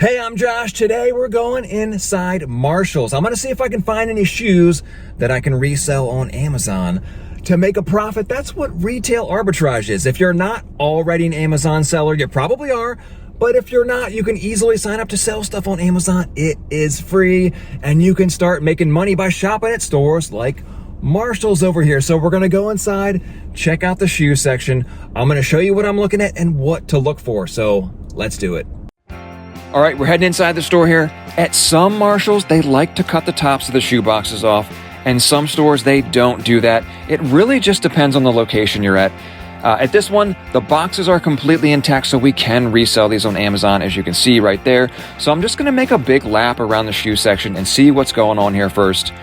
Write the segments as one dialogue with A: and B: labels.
A: Hey, I'm Josh. Today we're going inside Marshall's. I'm going to see if I can find any shoes that I can resell on Amazon to make a profit. That's what retail arbitrage is. If you're not already an Amazon seller, you probably are. But if you're not, you can easily sign up to sell stuff on Amazon. It is free, and you can start making money by shopping at stores like Marshall's over here. So we're going to go inside, check out the shoe section. I'm going to show you what I'm looking at and what to look for. So let's do it. All right, we're heading inside the store here. At some Marshalls, they like to cut the tops of the shoe boxes off, and some stores, they don't do that. It really just depends on the location you're at. At this one, the boxes are completely intact, so we can resell these on Amazon, as you can see right there. So I'm just gonna make a big lap around the shoe section and see what's going on here first.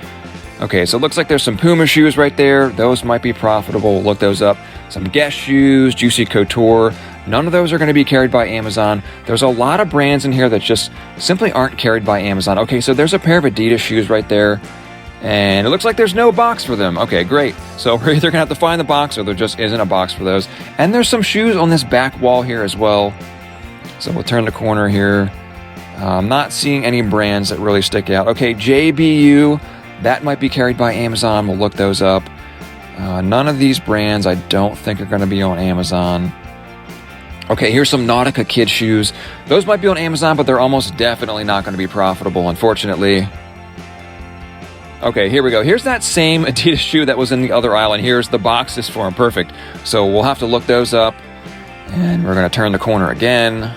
A: Okay, so it looks like there's some Puma shoes right there. Those might be profitable. We'll look those up. Some Guess shoes, Juicy Couture. None of those are going to be carried by Amazon. There's a lot of brands in here that just simply aren't carried by Amazon. Okay, so there's a pair of Adidas shoes right there, and it looks like there's no box for them. Okay, great. So we're either going to have to find the box or there just isn't a box for those. And there's some shoes on this back wall here as well. So we'll turn the corner here. I'm not seeing any brands that really stick out. Okay, JBU, that might be carried by Amazon. We'll look those up. None of these brands I don't think are going to be on Amazon. Okay, here's some Nautica kid shoes. Those might be on Amazon, but they're almost definitely not going to be profitable, unfortunately. Okay, here we go. Here's that same Adidas shoe that was in the other aisle, and here's the boxes for them. Perfect. So we'll have to look those up, and we're going to turn the corner again.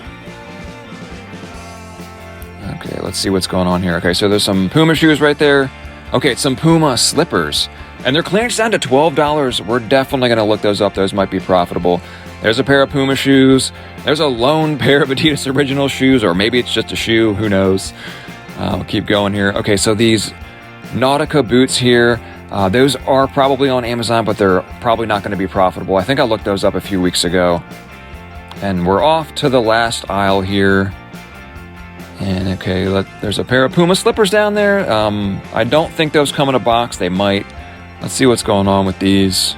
A: Okay, let's see what's going on here. Okay, so there's some Puma shoes right there. Okay, it's some Puma slippers, and they're clearance down to $12. We're definitely going to look those up. Those might be profitable. There's a pair of Puma shoes. There's a lone pair of Adidas original shoes, or maybe it's just a shoe. Who knows? We'll keep going here. Okay, so these Nautica boots here, those are probably on Amazon, but they're probably not going to be profitable. I think I looked those up a few weeks ago. And we're off to the last aisle here. And okay, there's a pair of Puma slippers down there. I don't think those come in a box. They might. Let's see what's going on with these.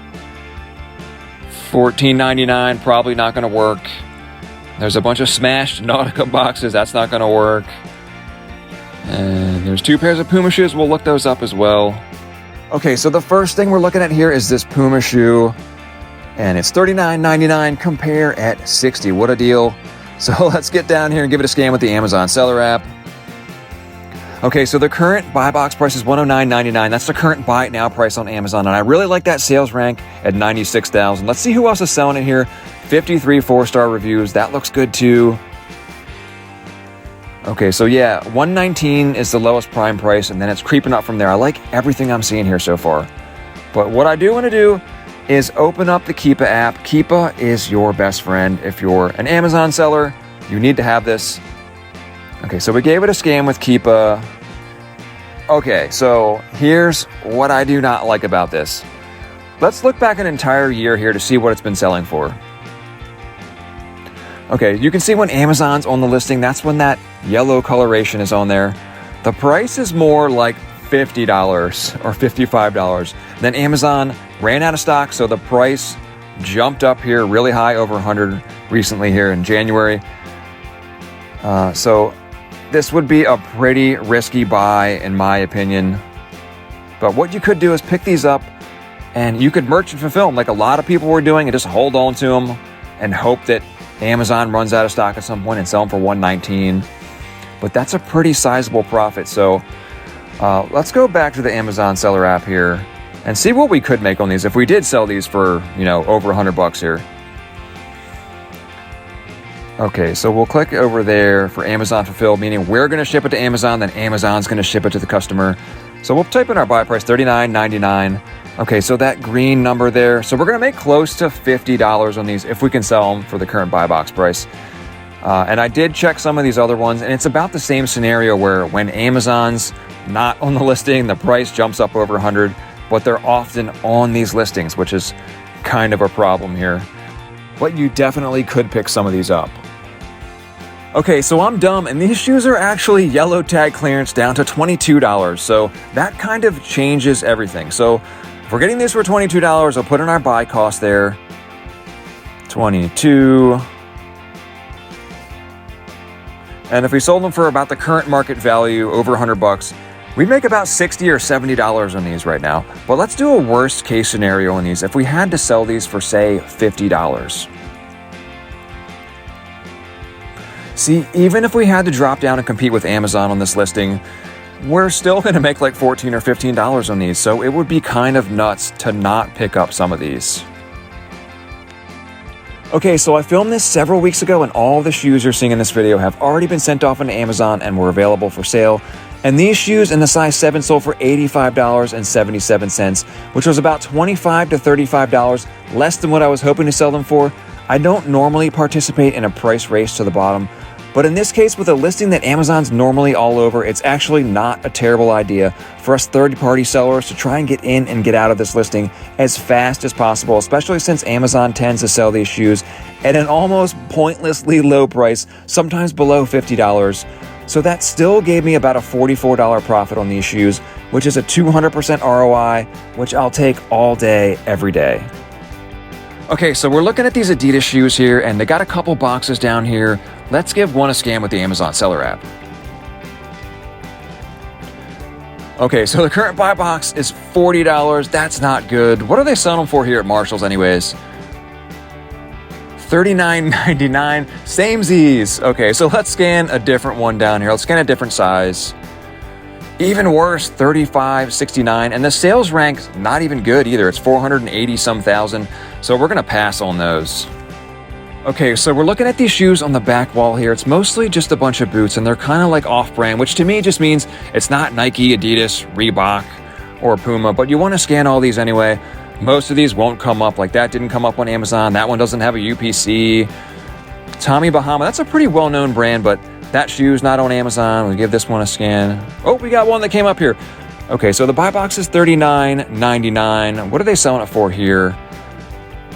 A: $14.99, probably not going to work. There's a bunch of smashed Nautica boxes. That's not going to work. And there's two pairs of Puma shoes. We'll look those up as well. Okay, so the first thing we're looking at here is this Puma shoe. And it's $39.99, compare at $60. What a deal. So let's get down here and give it a scan with the Amazon seller app. Okay, so the current buy box price is $109.99. That's the current buy it now price on Amazon. And I really like that sales rank at $96,000. Let's see who else is selling it here. 53 4-star reviews. That looks good too. Okay, so yeah, $119 is the lowest prime price, and then it's creeping up from there. I like everything I'm seeing here so far. But what I do want to do is open up the Keepa app. Keepa is your best friend. If you're an Amazon seller, you need to have this. Okay, so we gave it a scan with Keepa. Okay, so here's what I do not like about this. Let's look back an entire year here to see what it's been selling for. Okay, you can see when Amazon's on the listing, that's when that yellow coloration is on there. The price is more like $50 or $55. Then Amazon ran out of stock, so the price jumped up here really high, over 100 recently here in January. So this would be a pretty risky buy in my opinion. But what you could do is pick these up and you could merchant fulfill them like a lot of people were doing and just hold on to them and hope that Amazon runs out of stock at some point and sell them for $119. But that's a pretty sizable profit. So let's go back to the Amazon seller app here and see what we could make on these if we did sell these for, over $100 here. Okay, so we'll click over there for Amazon Fulfilled, meaning we're going to ship it to Amazon, then Amazon's going to ship it to the customer. So we'll type in our buy price, $39.99. Okay, so that green number there. So we're going to make close to $50 on these if we can sell them for the current buy box price. And I did check some of these other ones, and it's about the same scenario where when Amazon's not on the listing, the price jumps up over 100, but they're often on these listings, which is kind of a problem here. But you definitely could pick some of these up. Okay, so I'm dumb, and these shoes are actually yellow tag clearance down to $22. So that kind of changes everything. So if we're getting these for $22, I'll put in our buy cost there. 22. And if we sold them for about the current market value, over 100 bucks, we'd make about $60 or $70 on these right now. But let's do a worst case scenario on these. If we had to sell these for, say, $50. See, even if we had to drop down and compete with Amazon on this listing, we're still going to make like $14 or $15 on these. So it would be kind of nuts to not pick up some of these. Okay, so I filmed this several weeks ago, and all the shoes you're seeing in this video have already been sent off onto Amazon and were available for sale. And these shoes in the size 7 sold for $85.77, which was about $25 to $35 less than what I was hoping to sell them for. I don't normally participate in a price race to the bottom, but in this case, with a listing that Amazon's normally all over, it's actually not a terrible idea for us third-party sellers to try and get in and get out of this listing as fast as possible, especially since Amazon tends to sell these shoes at an almost pointlessly low price, sometimes below $50. So that still gave me about a $44 profit on these shoes, which is a 200% ROI, which I'll take all day, every day. Okay, so we're looking at these Adidas shoes here, and they got a couple boxes down here. Let's give one a scan with the Amazon Seller app. Okay, so the current buy box is $40. That's not good. What are they selling for here at Marshall's anyways? $39.99, samesies. Okay, so let's scan a different one down here. Let's scan a different size. Even worse, $35.69, and the sales rank's not even good either. It's 480 some thousand, so we're gonna pass on those. Okay, so we're looking at these shoes on the back wall here. It's mostly just a bunch of boots, and they're kind of like off-brand, which to me just means it's not Nike, Adidas, Reebok, or Puma, but you want to scan all these anyway. Most of these won't come up. Like that didn't come up on Amazon. That one doesn't have a UPC. Tommy Bahama, that's a pretty well-known brand, but that shoe's not on Amazon. We'll give this one a scan. Oh, we got one that came up here. Okay, so the buy box is $39.99. What are they selling it for here?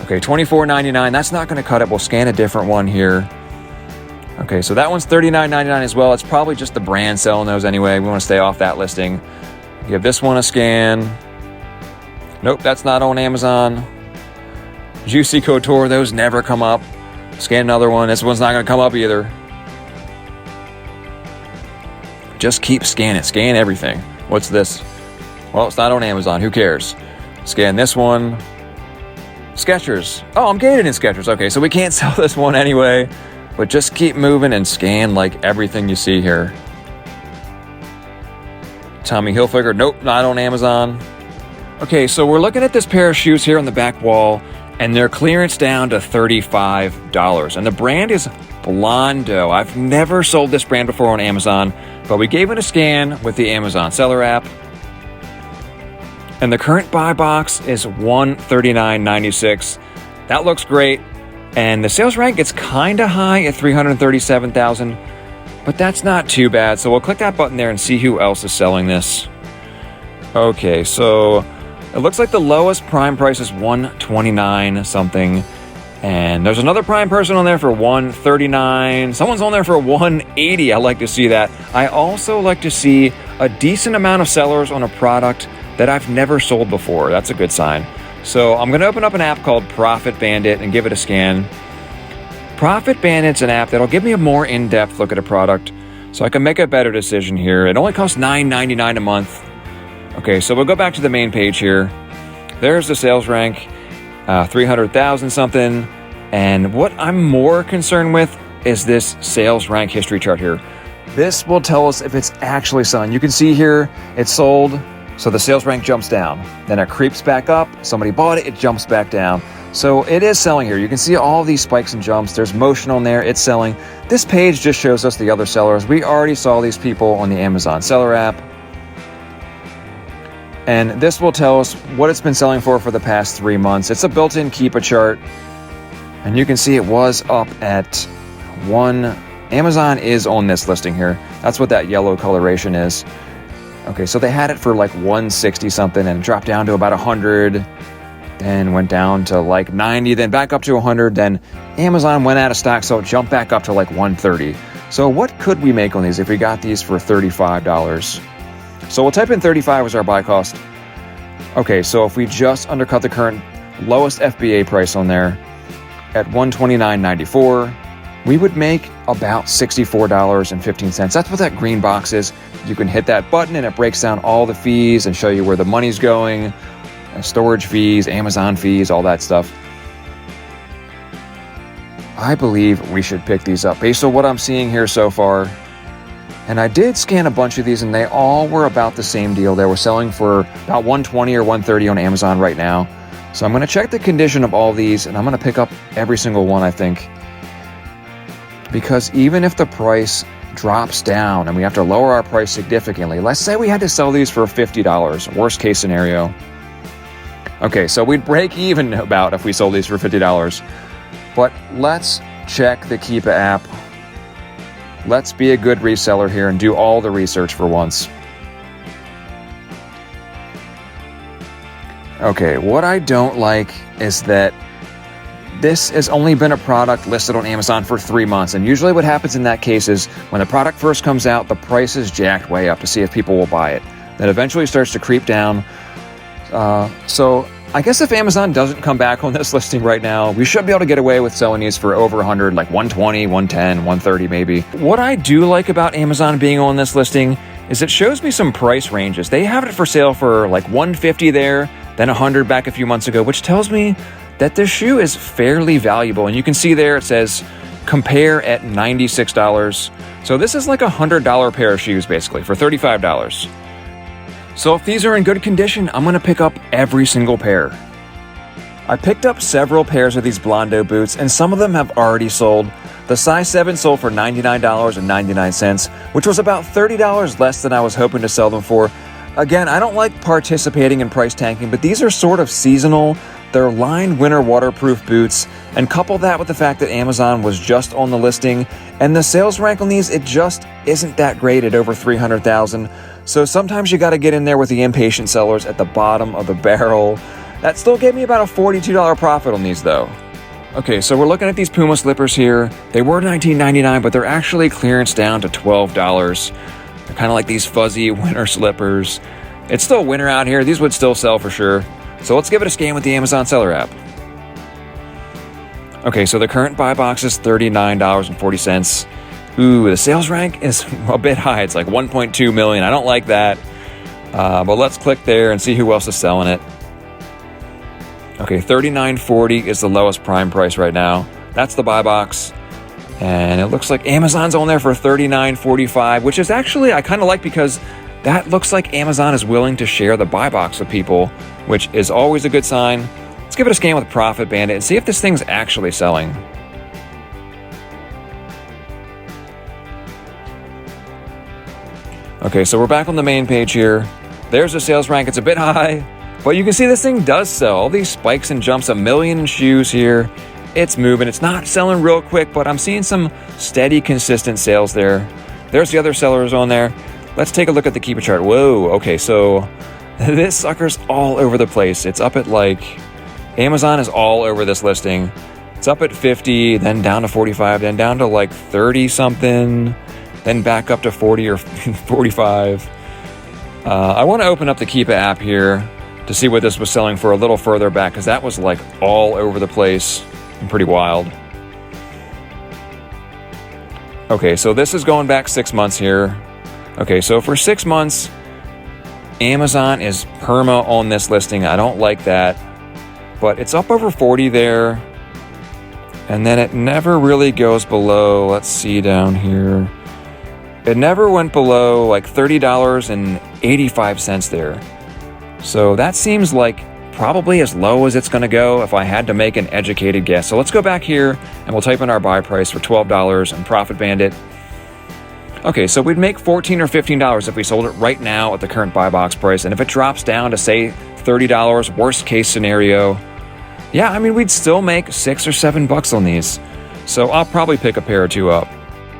A: Okay, $24.99. That's not going to cut it. We'll scan a different one here. Okay, so that one's $39.99 as well. It's probably just the brand selling those anyway. We want to stay off that listing. Give this one a scan. Nope, that's not on Amazon. Juicy Couture, those never come up. Scan another one. This one's not going to come up either. Just keep scanning. Scan everything. What's this? Well, it's not on Amazon. Who cares? Scan this one. Skechers. Oh, I'm gated in Skechers. Okay, so we can't sell this one anyway. But just keep moving and scan like everything you see here. Tommy Hilfiger. Nope, not on Amazon. Okay, so we're looking at this pair of shoes here on the back wall, and they're clearance down to $35. And the brand is Blondo. I've never sold this brand before on Amazon, but we gave it a scan with the Amazon Seller app. And the current buy box is $139.96. That looks great. And the sales rank gets kind of high at 337,000, but that's not too bad. So we'll click that button there and see who else is selling this. Okay, so it looks like the lowest prime price is $129 something. And there's another prime person on there for $139. Someone's on there for $180. I like to see that. I also like to see a decent amount of sellers on a product that I've never sold before. That's a good sign. So I'm going to open up an app called Profit Bandit and give it a scan. Profit Bandit's an app that'll give me a more in-depth look at a product so I can make a better decision here. It only costs $9.99 a month. Okay, so we'll go back to the main page here. There's the sales rank, 300,000 something. And what I'm more concerned with is this sales rank history chart here. This will tell us if it's actually selling. You can see here it's sold, so the sales rank jumps down. Then it creeps back up. Somebody bought it, it jumps back down. So it is selling here. You can see all these spikes and jumps. There's motion on there. It's selling. This page just shows us the other sellers. We already saw these people on the Amazon Seller app. And this will tell us what it's been selling for the past 3 months. It's a built-in Keepa chart. And you can see it was up at one. Amazon is on this listing here. That's what that yellow coloration is. Okay, so they had it for like 160 something and dropped down to about 100, then went down to like 90, then back up to 100, then Amazon went out of stock, so it jumped back up to like 130. So what could we make on these if we got these for $35? So we'll type in 35 as our buy cost. Okay, so if we just undercut the current lowest FBA price on there at $129.94, we would make about $64.15. That's what that green box is. You can hit that button and it breaks down all the fees and show you where the money's going, storage fees, Amazon fees, all that stuff. I believe we should pick these up based on what I'm seeing here so far. And I did scan a bunch of these and they all were about the same deal. They were selling for about $120 or $130 on Amazon right now. So I'm going to check the condition of all these and I'm going to pick up every single one, I think. Because even if the price drops down and we have to lower our price significantly, let's say we had to sell these for $50, worst case scenario. Okay, so we'd break even about if we sold these for $50. But let's check the Keepa app. Let's be a good reseller here and do all the research for once. Okay, what I don't like is that this has only been a product listed on Amazon for 3 months. And usually what happens in that case is when the product first comes out, the price is jacked way up to see if people will buy it. Then eventually starts to creep down. So I guess if Amazon doesn't come back on this listing right now, we should be able to get away with selling these for over 100, like 120, 110, 130 maybe. What I do like about Amazon being on this listing is it shows me some price ranges. They have it for sale for like 150 there, then 100 back a few months ago, which tells me that this shoe is fairly valuable. And you can see there it says compare at $96. So this is like $100 pair of shoes basically for $35. So if these are in good condition, I'm gonna pick up every single pair. I picked up several pairs of these Blondo boots and some of them have already sold. The size 7 sold for $99.99, which was about $30 less than I was hoping to sell them for. Again, I don't like participating in price tanking, but these are sort of seasonal. They're lined winter waterproof boots, and couple that with the fact that Amazon was just on the listing, and the sales rank on these, it just isn't that great at over 300,000. So sometimes you got to get in there with the impatient sellers at the bottom of the barrel. That still gave me about a $42 profit on these though. Okay, so we're looking at these Puma slippers here. They were $19.99, but they're actually clearance down to $12. They're kind of like these fuzzy winter slippers. It's still winter out here. These would still sell for sure. So let's give it a scan with the Amazon seller app. Okay, so the current buy box is $39.40. Ooh, the sales rank is a bit high. It's like 1.2 million. I don't like that. But let's click there and see who else is selling it. Okay, $39.40 is the lowest prime price right now. That's the buy box. And it looks like Amazon's on there for $39.45, which is actually, I kind of like because that looks like Amazon is willing to share the buy box with people, which is always a good sign. Let's give it a scan with Profit Bandit and see if this thing's actually selling. Okay, so we're back on the main page here. There's the sales rank. It's a bit high, but you can see this thing does sell. All these spikes and jumps, 1 million shoes here. It's moving. It's not selling real quick, but I'm seeing some steady, consistent sales there. There's the other sellers on there. Let's take a look at the Keepa chart. Whoa, okay, so this sucker's all over the place. It's up at like, Amazon is all over this listing. It's up at 50, then down to 45, then down to like 30 something, then back up to 40 or 45. I want to open up the Keepa app here to see what this was selling for a little further back, because that was like all over the place and pretty wild. Okay, so this is going back 6 months here. Okay, so for 6 months, Amazon is perma on this listing. I don't like that, but it's up over 40 there. And then it never really goes below, let's see down here. It never went below like $30.85 there. So that seems like probably as low as it's gonna go if I had to make an educated guess. So let's go back here and we'll type in our buy price for $12 and Profit Bandit. Okay, so we'd make $14 or $15 if we sold it right now at the current buy box price. And if it drops down to say $30, worst case scenario, yeah, I mean, we'd still make $6 or $7 on these. So I'll probably pick a pair or two up.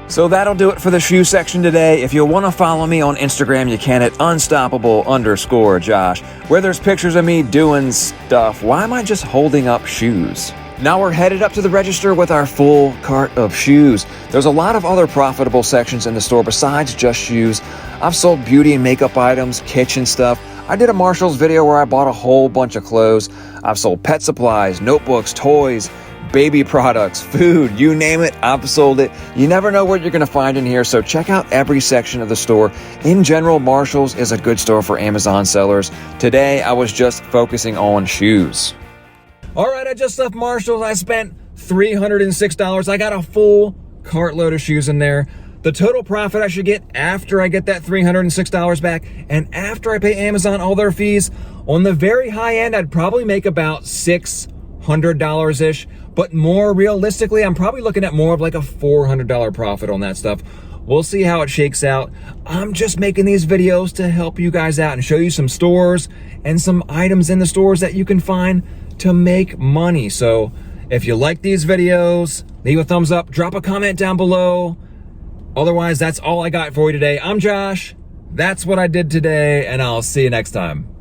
A: So that'll do it for the shoe section today. If you want to follow me on Instagram, you can at unstoppable_Josh, where there's pictures of me doing stuff. Why am I just holding up shoes? Now we're headed up to the register with our full cart of shoes. There's a lot of other profitable sections in the store besides just shoes. I've sold beauty and makeup items, kitchen stuff. I did a Marshalls video where I bought a whole bunch of clothes. I've sold pet supplies, notebooks, toys, baby products, food, you name it, I've sold it. You never know what you're going to find in here, so check out every section of the store. In general, Marshall's is a good store for Amazon sellers. Today, I was just focusing on shoes. All right, I just left Marshall's. I spent $306. I got a full cartload of shoes in there. The total profit I should get after I get that $306 back and after I pay Amazon all their fees, on the very high end, I'd probably make about $600-ish. But more realistically, I'm probably looking at more of like a $400 profit on that stuff. We'll see how it shakes out. I'm just making these videos to help you guys out and show you some stores and some items in the stores that you can find to make money. So if you like these videos, leave a thumbs up, drop a comment down below. Otherwise, that's all I got for you today. I'm Josh. That's what I did today, and I'll see you next time.